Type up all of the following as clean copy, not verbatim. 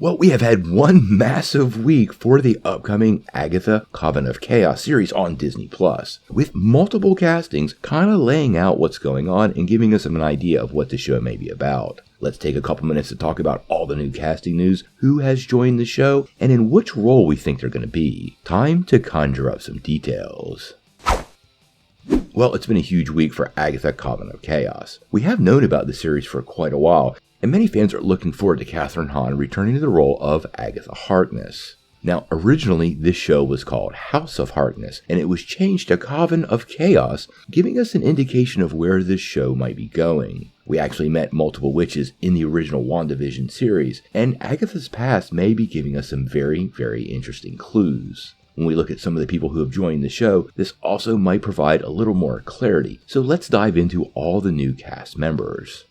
Well, we have had one massive week for the upcoming Agatha Coven of Chaos series on Disney+, with multiple castings kind of laying out what's going on and giving us an idea of what the show may be about. Let's take a couple minutes to talk about all the new casting news, who has joined the show, and in which role we think they're going to be. Time to conjure up some details. Well, it's been a huge week for Agatha Coven of Chaos. We have known about the series for quite a while, and many fans are looking forward to Kathryn Hahn returning to the role of Agatha Harkness. Now, originally, this show was called House of Harkness, and it was changed to Coven of Chaos, giving us an indication of where this show might be going. We actually met multiple witches in the original WandaVision series, and Agatha's past may be giving us some very, very interesting clues. When we look at some of the people who have joined the show, this also might provide a little more clarity, so let's dive into all the new cast members.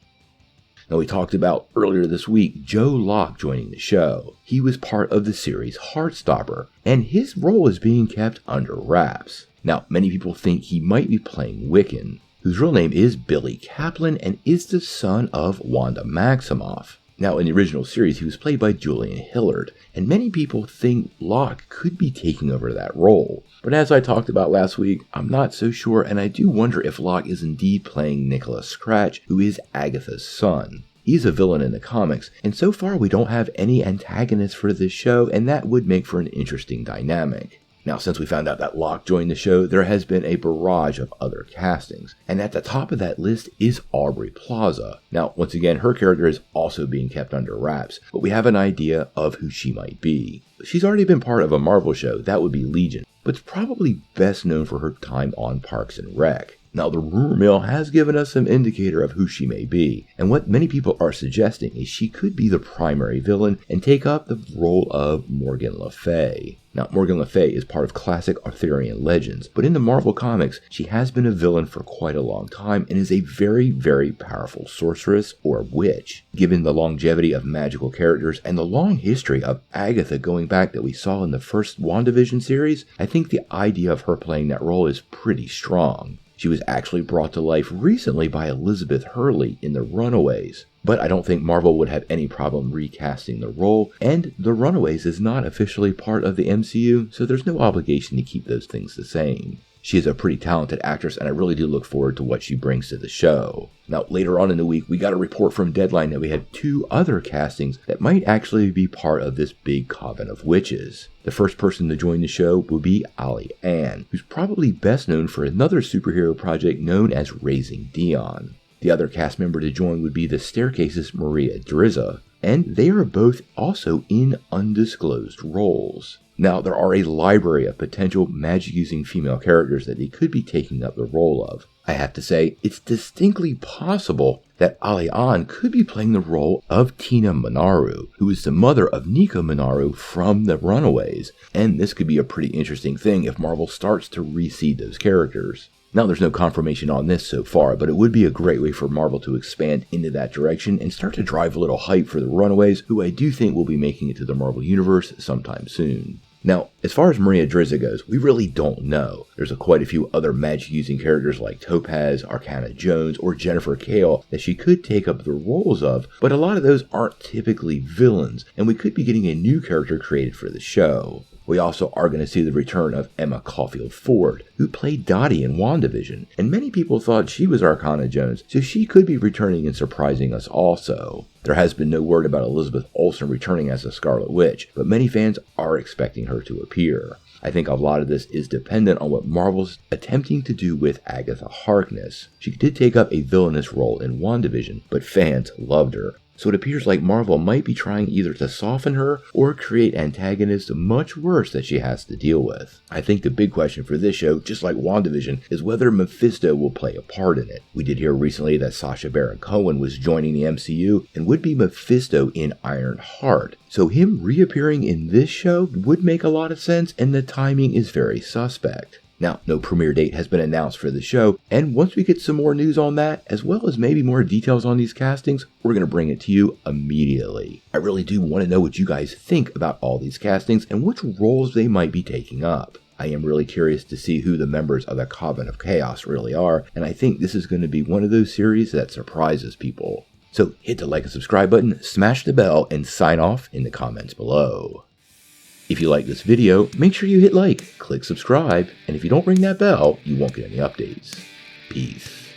Now, we talked about earlier this week Joe Locke joining the show. He was part of the series Heartstopper, and his role is being kept under wraps. Now, many people think he might be playing Wiccan, whose real name is Billy Kaplan and is the son of Wanda Maximoff. Now, in the original series, he was played by Julian Hillard, and many people think Locke could be taking over that role. But as I talked about last week, I'm not so sure, and I do wonder if Locke is indeed playing Nicholas Scratch, who is Agatha's son. He's a villain in the comics, and so far we don't have any antagonists for this show, and that would make for an interesting dynamic. Now, since we found out that Locke joined the show, there has been a barrage of other castings, and at the top of that list is Aubrey Plaza. Now, once again, her character is also being kept under wraps, but we have an idea of who she might be. She's already been part of a Marvel show, that would be Legion, but is probably best known for her time on Parks and Rec. Now, the rumor mill has given us some indicator of who she may be, and what many people are suggesting is she could be the primary villain and take up the role of Morgan La Fey. Now, Morgan Le Fay is part of classic Arthurian legends, but in the Marvel Comics, she has been a villain for quite a long time and is a very, very powerful sorceress or witch. Given the longevity of magical characters and the long history of Agatha going back that we saw in the first WandaVision series, I think the idea of her playing that role is pretty strong. She was actually brought to life recently by Elizabeth Hurley in The Runaways. But I don't think Marvel would have any problem recasting the role, and The Runaways is not officially part of the MCU, so there's no obligation to keep those things the same. She is a pretty talented actress, and I really do look forward to what she brings to the show. Now, later on in the week, we got a report from Deadline that we had 2 other castings that might actually be part of this big coven of witches. The first person to join the show will be Ali Ann, who's probably best known for another superhero project known as Raising Dion. The other cast member to join would be the Staircase's Maria Drizza, and they are both also in undisclosed roles. Now, there are a library of potential magic-using female characters that they could be taking up the role of. I have to say, it's distinctly possible that Ali An could be playing the role of Tina Monaru, who is the mother of Nico Monaru from The Runaways, and this could be a pretty interesting thing if Marvel starts to reseed those characters. Now, there's no confirmation on this so far, but it would be a great way for Marvel to expand into that direction and start to drive a little hype for The Runaways, who I do think will be making it to the Marvel Universe sometime soon. Now, as far as Maria Drizza goes, we really don't know. There's quite a few other magic-using characters like Topaz, Arcana Jones, or Jennifer Kale that she could take up the roles of, but a lot of those aren't typically villains, and we could be getting a new character created for the show. We also are going to see the return of Emma Caulfield Ford, who played Dottie in WandaVision, and many people thought she was Arcana Jones, so she could be returning and surprising us also. There has been no word about Elizabeth Olsen returning as the Scarlet Witch, but many fans are expecting her to appear. I think a lot of this is dependent on what Marvel's attempting to do with Agatha Harkness. She did take up a villainous role in WandaVision, but fans loved her. So it appears like Marvel might be trying either to soften her or create antagonists much worse that she has to deal with. I think the big question for this show, just like WandaVision, is whether Mephisto will play a part in it. We did hear recently that Sacha Baron Cohen was joining the MCU and would be Mephisto in Ironheart. So him reappearing in this show would make a lot of sense, and the timing is very suspect. Now, no premiere date has been announced for the show, and once we get some more news on that, as well as maybe more details on these castings, we're going to bring it to you immediately. I really do want to know what you guys think about all these castings and which roles they might be taking up. I am really curious to see who the members of the Coven of Chaos really are, and I think this is going to be one of those series that surprises people. So hit the like and subscribe button, smash the bell, and sign off in the comments below. If you like this video, make sure you hit like, click subscribe, and if you don't ring that bell, you won't get any updates. Peace.